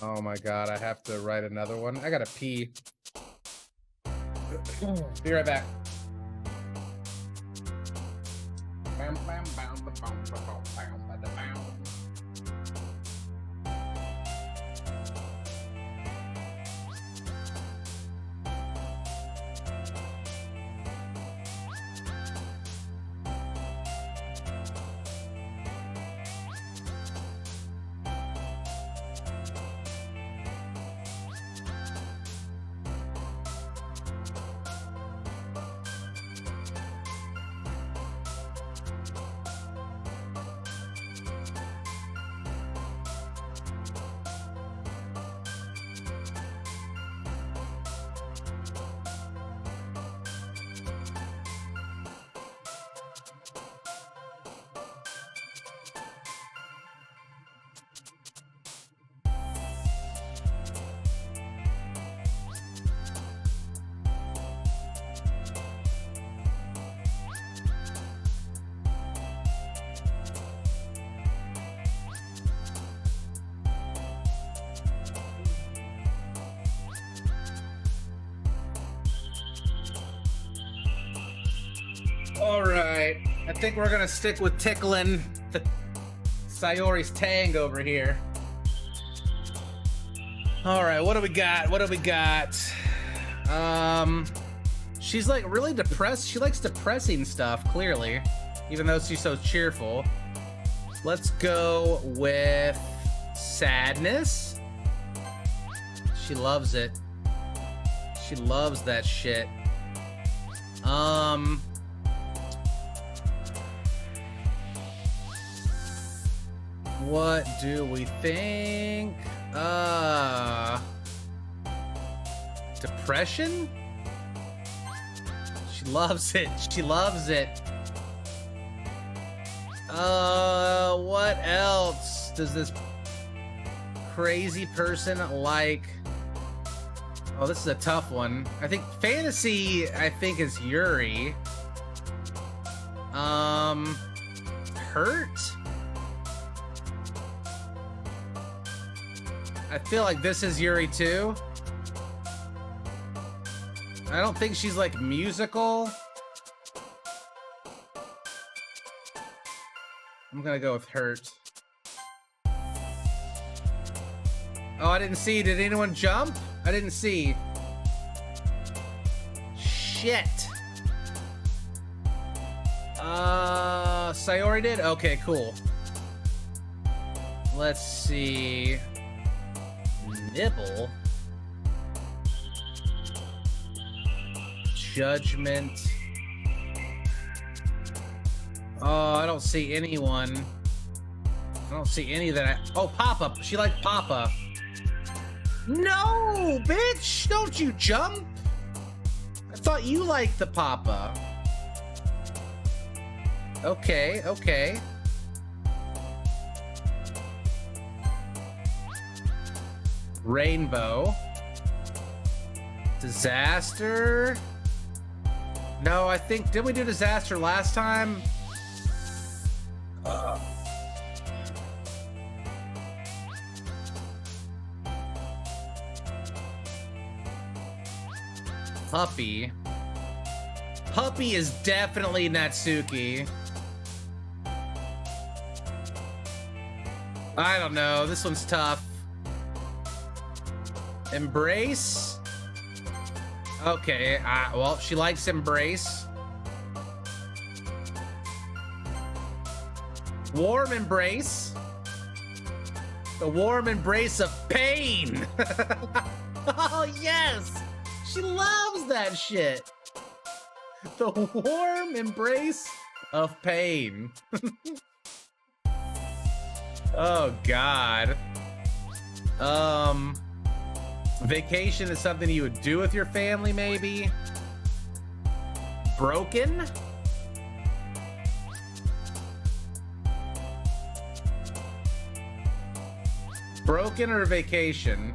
Oh my god, I have to write another one. I gotta pee. Be right back. All right, I think we're gonna stick with tickling the Sayori's tang over here. All right, what do we got? What do we got? She's like really depressed. She likes depressing stuff, clearly, even though she's so cheerful. Let's go with sadness. She loves it. She loves that shit. What do we think? Depression? She loves it. She loves it. What else does this crazy person like? Oh, this is a tough one. I think fantasy, is Yuri. Hurt? I feel like this is Yuri too. I don't think she's like musical. I'm gonna go with hurt. Oh, I didn't see. Did anyone jump? I didn't see. Shit. Sayori did? Okay, cool. Let's see. Nibble. Judgment. Oh, I don't see anyone. I don't see any that I... Oh, Papa. She liked Papa. No, bitch! Don't you jump! I thought you liked the Papa. Okay, okay. Rainbow. Disaster. No, I think... Didn't we do disaster last time? Puppy. Puppy is definitely Natsuki. I don't know. This one's tough. Embrace? Okay, well, she likes Embrace. Warm Embrace. The warm embrace of pain. Oh, yes. She loves that shit. The warm embrace of pain. Oh, God. Vacation is something you would do with your family, maybe? Broken? Broken or vacation?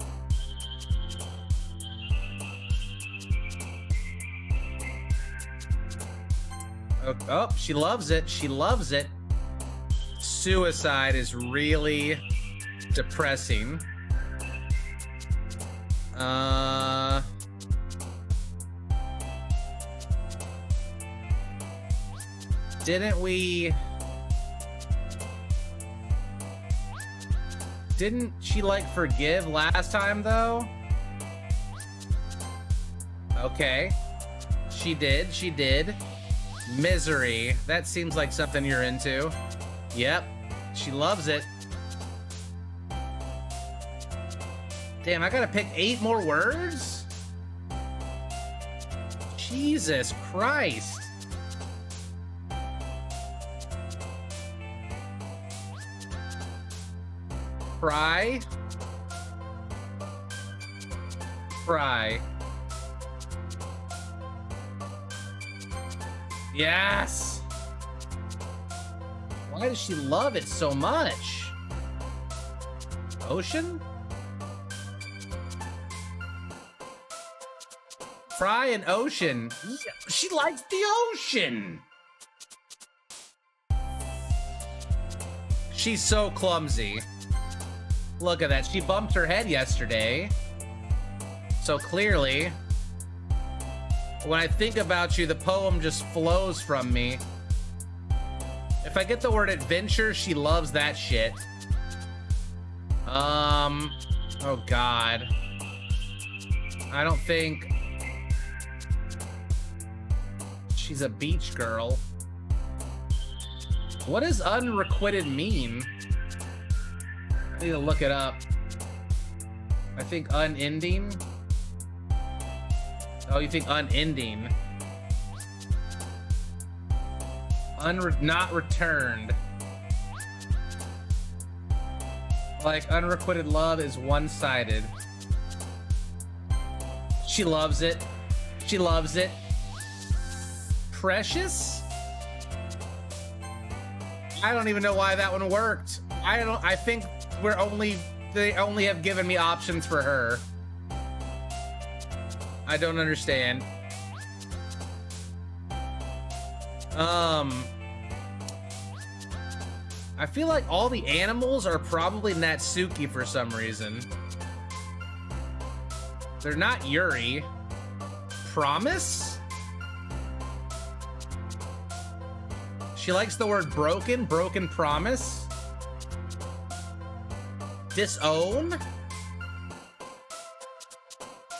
Oh, she loves it. She loves it. Suicide is really depressing. Didn't she like forgive last time though? Okay. She did. Misery. That seems like something you're into. Yep. She loves it. Damn, I gotta pick 8 more words? Jesus Christ. Fry. Yes! Why does she love it so much? Ocean? Fry and ocean. Yeah, she likes the ocean! She's so clumsy. Look at that. She bumped her head yesterday. So clearly, when I think about you, the poem just flows from me. If I get the word adventure, she loves that shit. Oh God. I don't think she's a beach girl. What does unrequited mean? I need to look it up. I think unending. Oh, you think unending. Not returned. Like, unrequited love is one-sided. She loves it. She loves it. Precious? I don't even know why that one worked. I think they only have given me options for her. I don't understand. I feel like all the animals are probably Natsuki for some reason. They're not Yuri. Promise? She likes the word broken. Broken promise. Disown?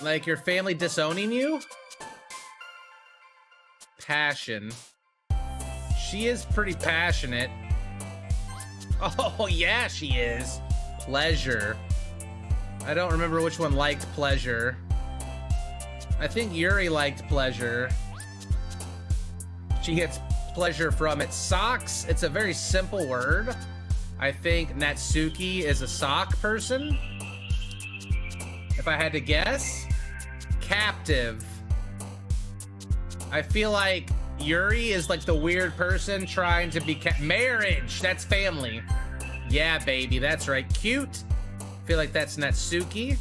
Like your family disowning you? Passion. She is pretty passionate. Oh, yeah, she is. Pleasure. I don't remember which one liked pleasure. I think Yuri liked pleasure. She gets pleasure from it. Socks, it's a very simple word. I think Natsuki is a sock person. If I had to guess. Captive. I feel like Yuri is like the weird person trying to be marriage. That's family. Yeah, baby, that's right. Cute. I feel like that's Natsuki.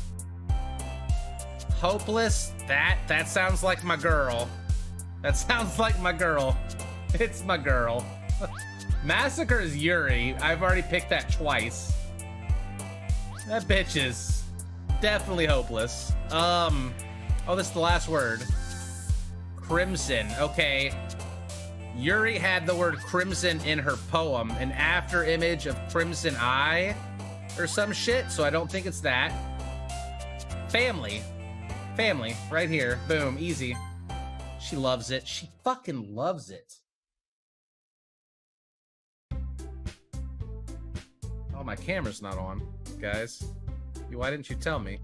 Hopeless. That sounds like my girl. That sounds like my girl. It's my girl. Massacre is Yuri. I've already picked that twice. That bitch is definitely hopeless. Oh, this is the last word. Crimson. Okay. Yuri had the word crimson in her poem, an after image of crimson eye or some shit, so I don't think it's that. Family. Family. Right here. Boom. Easy. She loves it. She fucking loves it. Oh, my camera's not on, guys. Why didn't you tell me?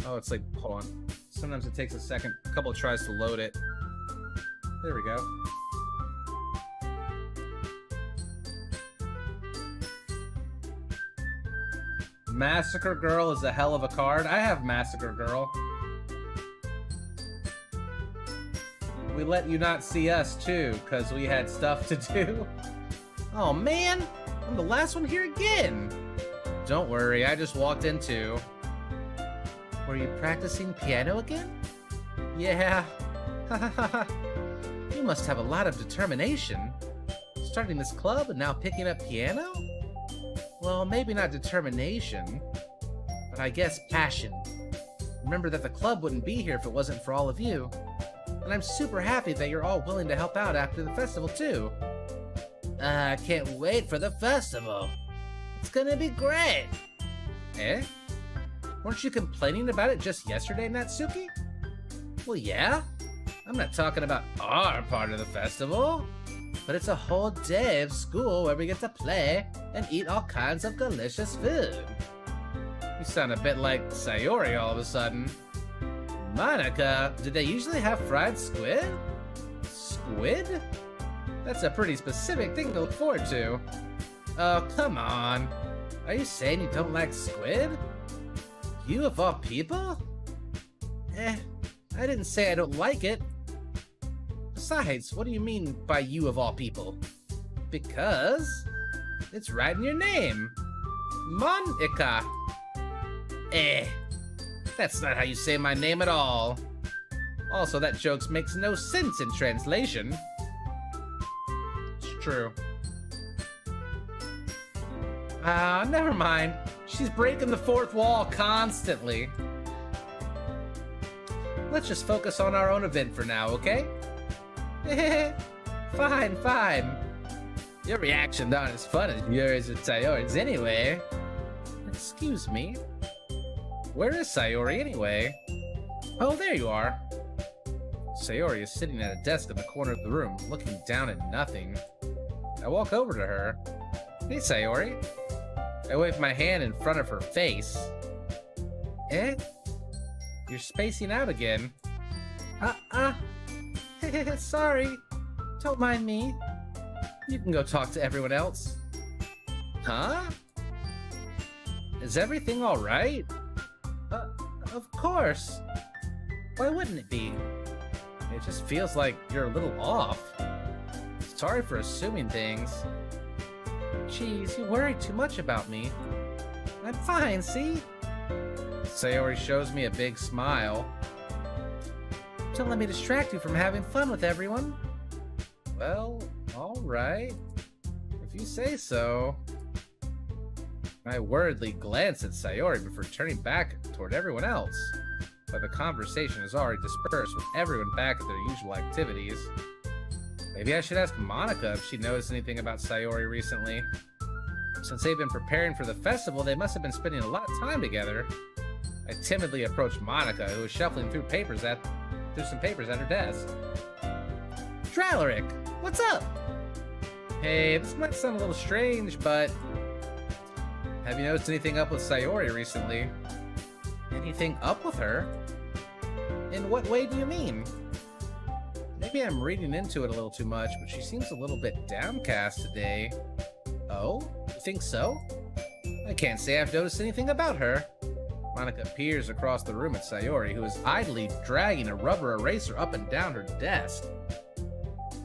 Oh, it's like, hold on. Sometimes it takes a couple of tries to load it. There we go. Massacre Girl is a hell of a card. I have Massacre Girl. We let you not see us too, because we had stuff to do. Oh man, I'm the last one here again. Don't worry, I just walked into... Were you practicing piano again? Yeah. You must have a lot of determination. Starting this club and now picking up piano? Well, maybe not determination, but I guess passion. Remember that the club wouldn't be here if it wasn't for all of you. And I'm super happy that you're all willing to help out after the festival, too. I can't wait for the festival. It's gonna be great. Eh? Weren't you complaining about it just yesterday, Natsuki? Well, yeah. I'm not talking about our part of the festival. But it's a whole day of school where we get to play and eat all kinds of delicious food. You sound a bit like Sayori all of a sudden. Monica, do they usually have fried squid? Squid? That's a pretty specific thing to look forward to. Oh, come on. Are you saying you don't like squid? You of all people? I didn't say I don't like it. Besides, what do you mean by you of all people? Because it's right in your name. Monica. That's not how you say my name at all. Also, that joke makes no sense in translation. It's true. Never mind. She's breaking the fourth wall constantly. Let's just focus on our own event for now, okay? Fine. Your reactions aren't as fun as yours or Sayori's anyway. Excuse me? Where is Sayori anyway? Oh, there you are. Sayori is sitting at a desk in the corner of the room, looking down at nothing. I walk over to her. Hey, Sayori. I wave my hand in front of her face. You're spacing out again. Sorry. Don't mind me. You can go talk to everyone else. Huh? Is everything alright? Of course. Why wouldn't it be? It just feels like you're a little off. Sorry for assuming things. Jeez, you worry too much about me. I'm fine, see? Sayori shows me a big smile. Don't let me distract you from having fun with everyone. Well, alright. If you say so. I worriedly glance at Sayori before turning back toward everyone else. But the conversation is already dispersed with everyone back at their usual activities. Maybe I should ask Monica if she knows anything about Sayori recently. Since they've been preparing for the festival, they must have been spending a lot of time together. I timidly approached Monica, who was shuffling through some papers at her desk. Dralaric, what's up? Hey, this might sound a little strange, but have you noticed anything up with Sayori recently? Anything up with her? In what way do you mean? Maybe I'm reading into it a little too much, but she seems a little bit downcast today. Oh? You think so? I can't say I've noticed anything about her. Monica peers across the room at Sayori, who is idly dragging a rubber eraser up and down her desk.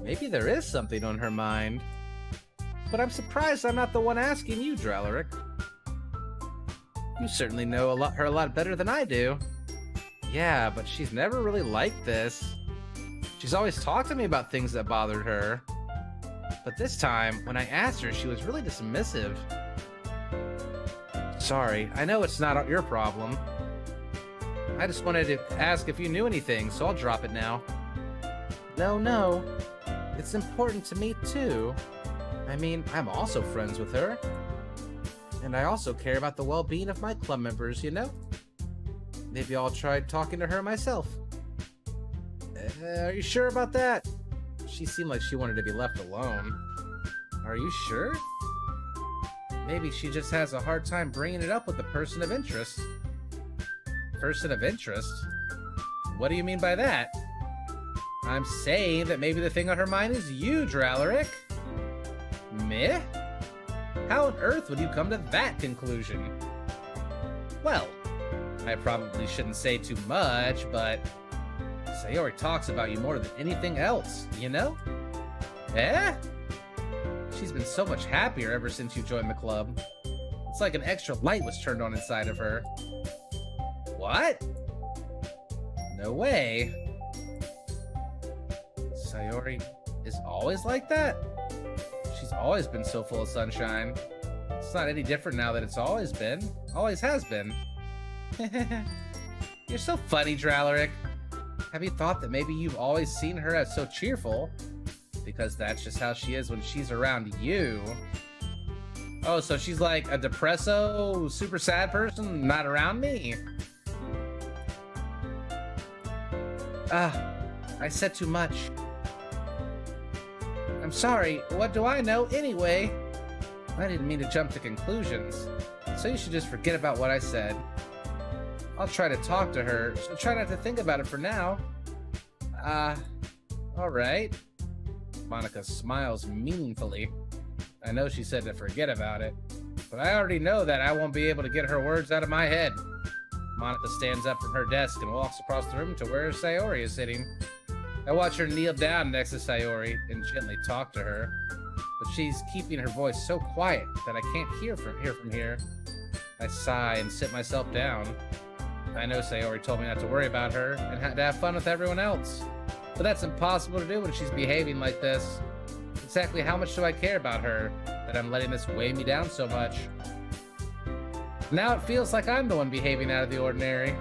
Maybe there is something on her mind. But I'm surprised I'm not the one asking you, Dralaric. You certainly know her a lot better than I do. Yeah, but she's never really liked this. She's always talked to me about things that bothered her. But this time, when I asked her, she was really dismissive. Sorry, I know it's not your problem. I just wanted to ask if you knew anything, so I'll drop it now. No. It's important to me too. I mean, I'm also friends with her. And I also care about the well-being of my club members, you know? Maybe I'll try talking to her myself. Are you sure about that? She seemed like she wanted to be left alone. Are you sure? Maybe she just has a hard time bringing it up with the person of interest. Person of interest? What do you mean by that? I'm saying that maybe the thing on her mind is you, Dralaric. Meh? How on earth would you come to that conclusion? Well, I probably shouldn't say too much, but Sayori talks about you more than anything else, you know? She's been so much happier ever since you joined the club. It's like an extra light was turned on inside of her. What? No way. Sayori is always like that? She's always been so full of sunshine. It's not any different now that it's always been. Always has been. You're so funny, Dralaric. Have you thought that maybe you've always seen her as so cheerful? Because that's just how she is when she's around you. Oh, so she's like a depresso, super sad person, not around me? I said too much. I'm sorry, what do I know anyway? I didn't mean to jump to conclusions, so you should just forget about what I said. I'll try to talk to her, so try not to think about it for now. Alright. Monica smiles meaningfully. I know she said to forget about it, but I already know that I won't be able to get her words out of my head. Monica stands up from her desk and walks across the room to where Sayori is sitting. I watch her kneel down next to Sayori and gently talk to her, but she's keeping her voice so quiet that I can't hear from here. I sigh and sit myself down. I know Sayori told me not to worry about her and to have fun with everyone else, but that's impossible to do when she's behaving like this. Exactly how much do I care about her that I'm letting this weigh me down so much? Now it feels like I'm the one behaving out of the ordinary,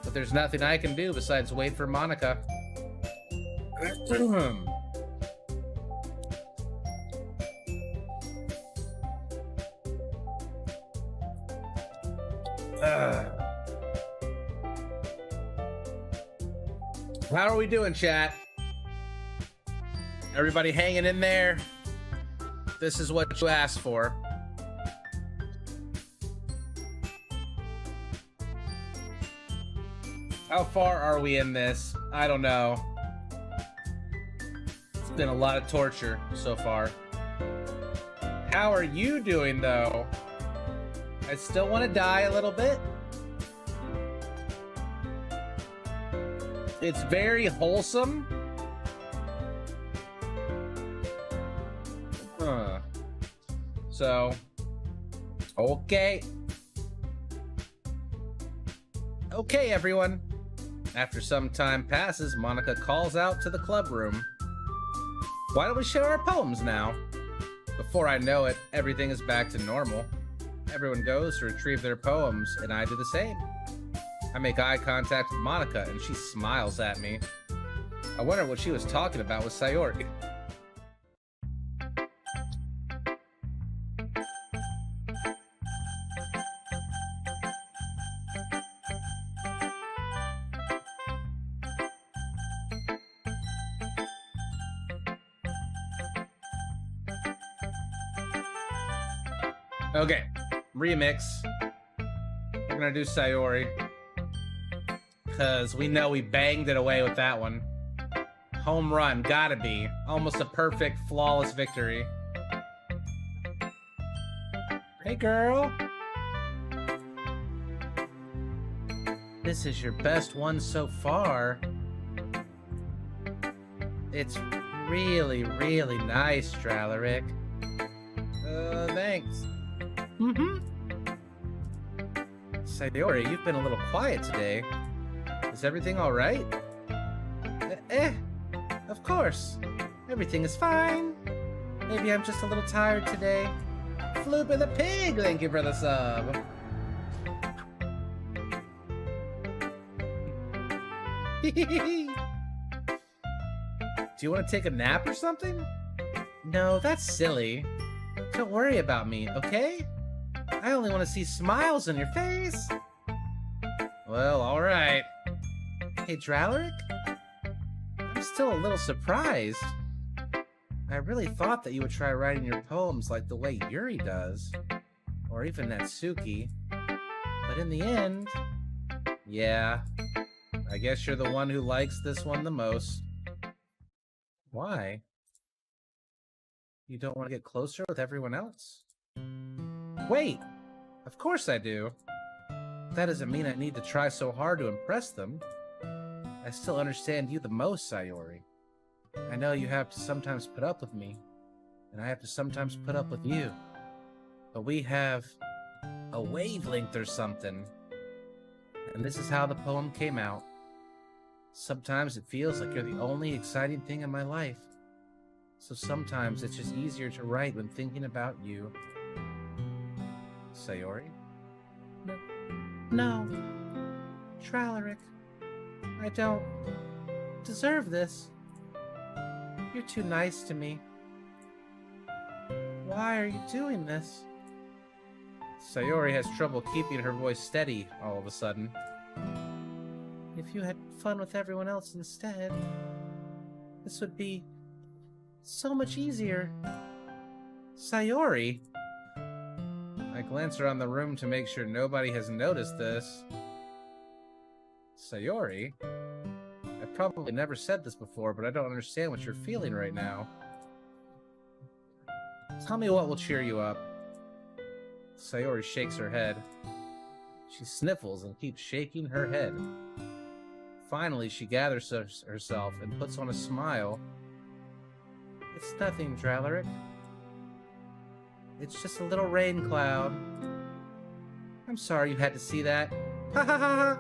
but there's nothing I can do besides wait for Monica. How are we doing, chat? Everybody hanging in there? This is what you asked for. How far are we in this? I don't know. It's been a lot of torture so far. How are you doing, though? I still want to die a little bit. It's very wholesome. So, okay. Okay, everyone. After some time passes, Monica calls out to the club room. Why don't we share our poems now? Before I know it, everything is back to normal. Everyone goes to retrieve their poems, and I do the same. I make eye contact with Monica, and she smiles at me. I wonder what she was talking about with Sayori. Okay, remix. We're gonna do Sayori, because we know we banged it away with that one. Home run, gotta be. Almost a perfect, flawless victory. Hey, girl. This is your best one so far. It's really, really nice, Dralaric. Thanks. Sayori, you've been a little quiet today. Is everything all right? Of course. Everything is fine. Maybe I'm just a little tired today. Floop of the pig, thank you for the sub. Do you want to take a nap or something? No, that's silly. Don't worry about me, okay? I only want to see smiles on your face. Well, alright. Hey, Dralaric? I'm still a little surprised. I really thought that you would try writing your poems like the way Yuri does. Or even Natsuki. But in the end... Yeah. I guess you're the one who likes this one the most. Why? You don't want to get closer with everyone else? Wait! Of course I do. That doesn't mean I need to try so hard to impress them. I still understand you the most, Sayori. I know you have to sometimes put up with me, and I have to sometimes put up with you. But we have a wavelength or something. And this is how the poem came out. Sometimes it feels like you're the only exciting thing in my life. So sometimes it's just easier to write when thinking about you. Sayori? No. Tralaric, I don't deserve this. You're too nice to me. Why are you doing this? Sayori has trouble keeping her voice steady all of a sudden. If you had fun with everyone else instead, this would be so much easier. Sayori? I glance around the room to make sure nobody has noticed this. Sayori? I've probably never said this before, but I don't understand what you're feeling right now. Tell me what will cheer you up. Sayori shakes her head. She sniffles and keeps shaking her head. Finally, she gathers herself and puts on a smile. It's nothing, Tralaric. It's just a little rain cloud. I'm sorry you had to see that. Ha ha ha ha!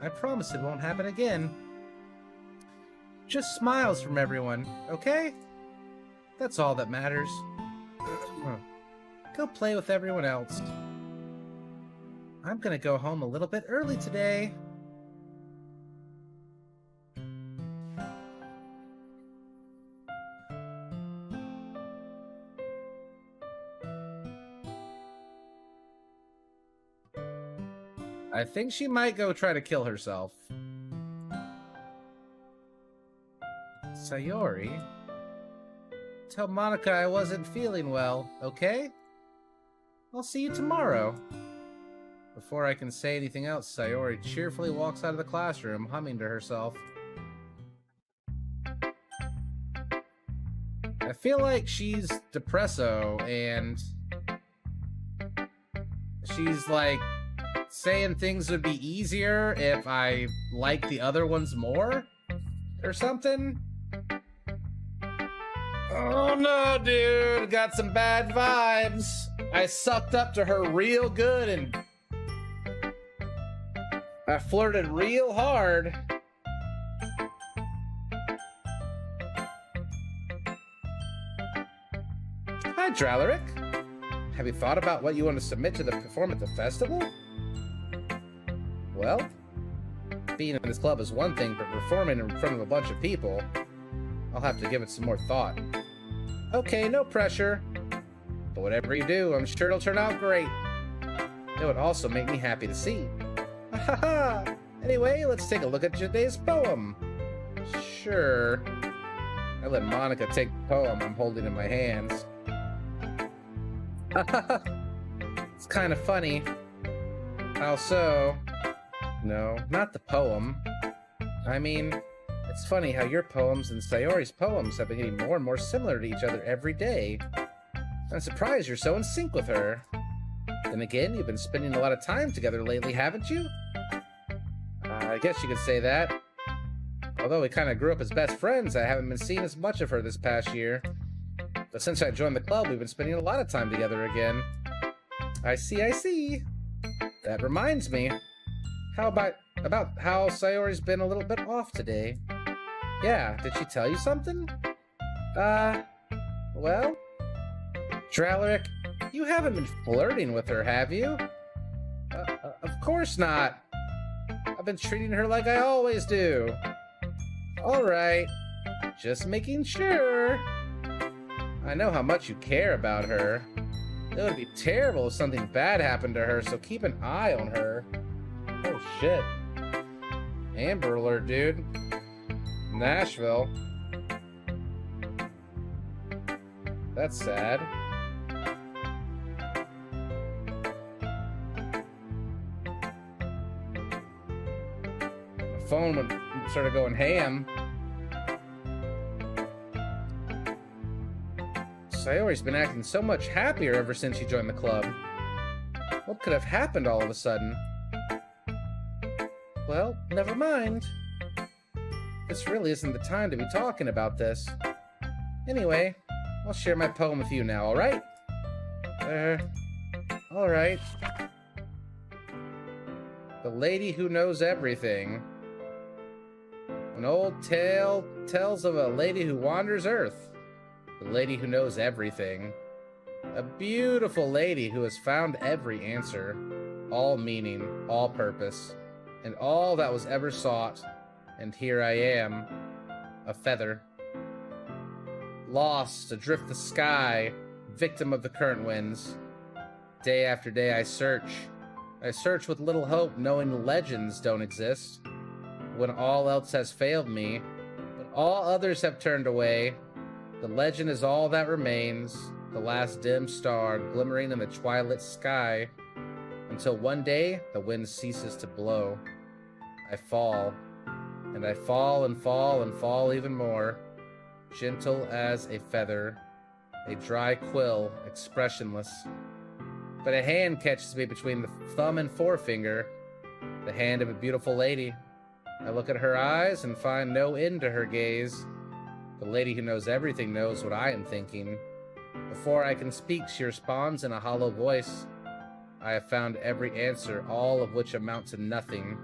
I promise it won't happen again. Just smiles from everyone, okay? That's all that matters. Go play with everyone else. I'm gonna go home a little bit early today. I think she might go try to kill herself. Sayori? Tell Monica I wasn't feeling well, okay? I'll see you tomorrow. Before I can say anything else, Sayori cheerfully walks out of the classroom, humming to herself. I feel like she's depresso, and she's like saying things would be easier if I liked the other ones more, or something. Oh no, dude, got some bad vibes. I sucked up to her real good and I flirted real hard. Hi, Tralaric. Have you thought about what you want to submit to perform at the festival? Well, being in this club is one thing, but performing in front of a bunch of people, I'll have to give it some more thought. Okay, no pressure. But whatever you do, I'm sure it'll turn out great. It would also make me happy to see. Haha! Anyway, let's take a look at today's poem. Sure. I let Monica take the poem I'm holding in my hands. It's kind of funny. How so? No, not the poem. I mean, it's funny how your poems and Sayori's poems have been getting more and more similar to each other every day. I'm surprised you're so in sync with her. Then again, you've been spending a lot of time together lately, haven't you? I guess you could say that. Although we kind of grew up as best friends, I haven't been seeing as much of her this past year. But since I joined the club, we've been spending a lot of time together again. I see. That reminds me. How about how Sayori's been a little bit off today? Yeah, did she tell you something? Well? Tralaric, you haven't been flirting with her, have you? Of course not. I've been treating her like I always do. Alright, just making sure. I know how much you care about her. It would be terrible if something bad happened to her, so keep an eye on her. Oh shit. Amber Alert, dude. Nashville. That's sad. My phone started going ham. Sayori's been acting so much happier ever since she joined the club. What could have happened all of a sudden? Well, never mind. This really isn't the time to be talking about this. Anyway, I'll share my poem with you now, alright? Alright. The Lady Who Knows Everything. An old tale tells of a lady who wanders Earth. The lady who knows everything. A beautiful lady who has found every answer. All meaning, all purpose. and all that was ever sought, and here I am, a feather. Lost, adrift the sky, victim of the current winds. Day after day I search with little hope, knowing legends don't exist. When all else has failed me, when all others have turned away, the legend is all that remains, the last dim star glimmering in the twilit sky, until one day the wind ceases to blow. I fall, and I fall and fall and fall even more, gentle as a feather, a dry quill, expressionless. But a hand catches me between the thumb and forefinger, the hand of a beautiful lady. I look at her eyes and find no end to her gaze. The lady who knows everything knows what I am thinking. Before I can speak, she responds in a hollow voice. I have found every answer, all of which amount to nothing.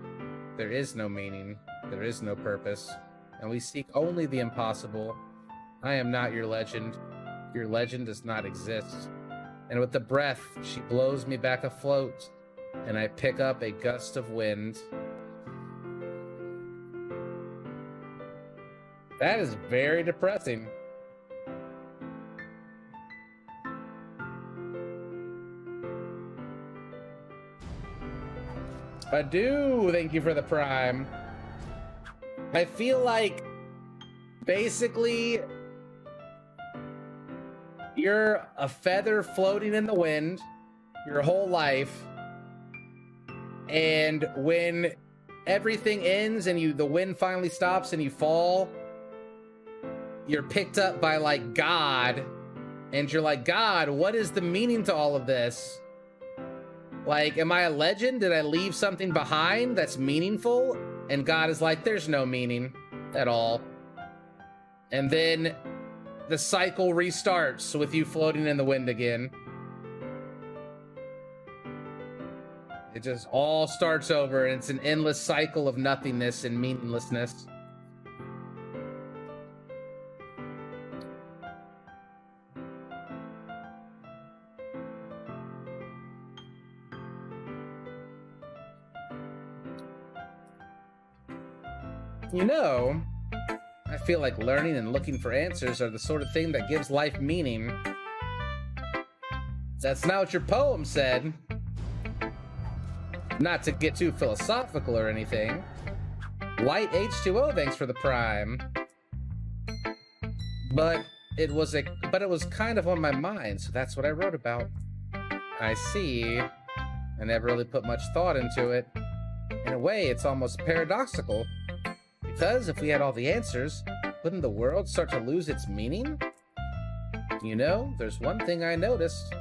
There is no meaning, there is no purpose, and we seek only the impossible. I am not your legend. Your legend does not exist. And with the breath, she blows me back afloat, and I pick up a gust of wind. That is very depressing. Ado, thank you for the prime. I feel like basically you're a feather floating in the wind your whole life, and when everything ends and the wind finally stops and you fall, you're picked up by like God, and you're like, God, what is the meaning to all of this? Like, am I a legend? Did I leave something behind that's meaningful? And God is like, there's no meaning at all. And then the cycle restarts with you floating in the wind again. It just all starts over, and it's an endless cycle of nothingness and meaninglessness. You know, I feel like learning and looking for answers are the sort of thing that gives life meaning. That's not what your poem said. Not to get too philosophical or anything. Light H2O, thanks for the prime. But it was kind of on my mind, so that's what I wrote about. I see. I never really put much thought into it. In a way, it's almost paradoxical. Because if we had all the answers, wouldn't the world start to lose its meaning? You know, there's one thing I noticed.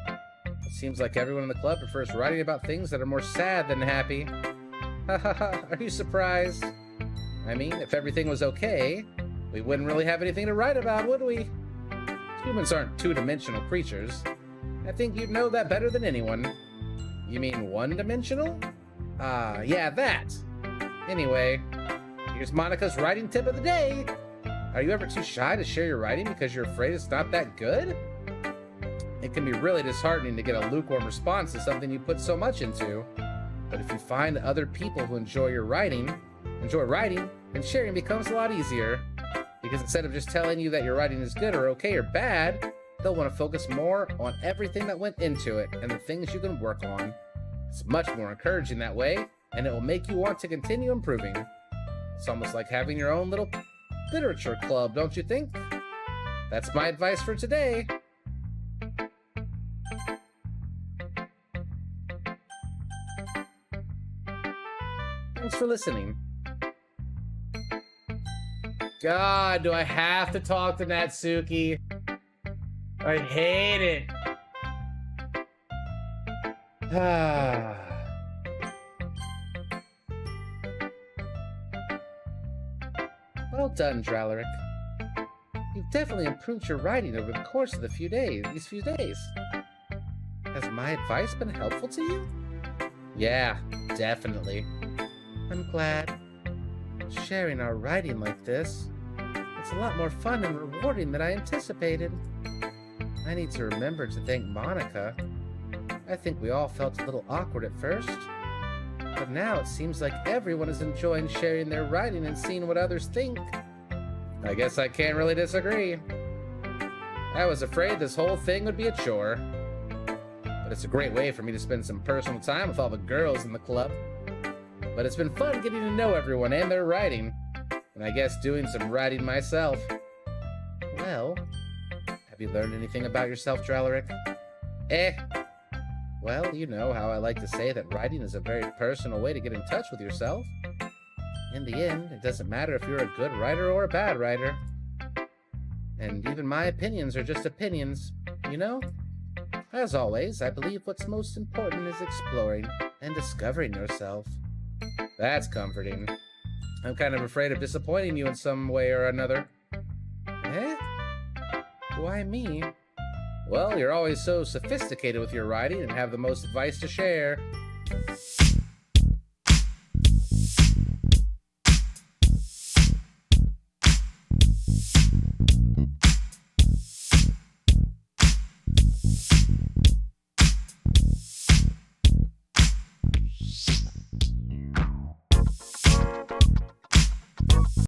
It seems like everyone in the club prefers writing about things that are more sad than happy. Hahaha, are you surprised? I mean, if everything was okay, we wouldn't really have anything to write about, would we? Humans aren't two-dimensional creatures. I think you'd know that better than anyone. You mean one-dimensional? Yeah, that. Anyway, here's Monica's writing tip of the day. Are you ever too shy to share your writing because you're afraid it's not that good? It can be really disheartening to get a lukewarm response to something you put so much into. But if you find other people who enjoy writing, then sharing becomes a lot easier. Because instead of just telling you that your writing is good or okay or bad, they'll want to focus more on everything that went into it and the things you can work on. It's much more encouraging that way, and it will make you want to continue improving. It's almost like having your own little literature club, don't you think? That's my advice for today. Thanks for listening. God, do I have to talk to Natsuki? I hate it. Well done, Dralaric. You've definitely improved your writing over the course of these few days. Has my advice been helpful to you? Yeah, definitely. I'm glad. Sharing our writing like this, it's a lot more fun and rewarding than I anticipated. I need to remember to thank Monica. I think we all felt a little awkward at first. But now it seems like everyone is enjoying sharing their writing and seeing what others think. I guess I can't really disagree. I was afraid this whole thing would be a chore. But it's a great way for me to spend some personal time with all the girls in the club. But it's been fun getting to know everyone and their writing. And I guess doing some writing myself. Well, have you learned anything about yourself, Dralaric? Well, you know how I like to say that writing is a very personal way to get in touch with yourself. In the end, it doesn't matter if you're a good writer or a bad writer. And even my opinions are just opinions, you know? As always, I believe what's most important is exploring and discovering yourself. That's comforting. I'm kind of afraid of disappointing you in some way or another. Why me? Well, you're always so sophisticated with your writing and have the most advice to share.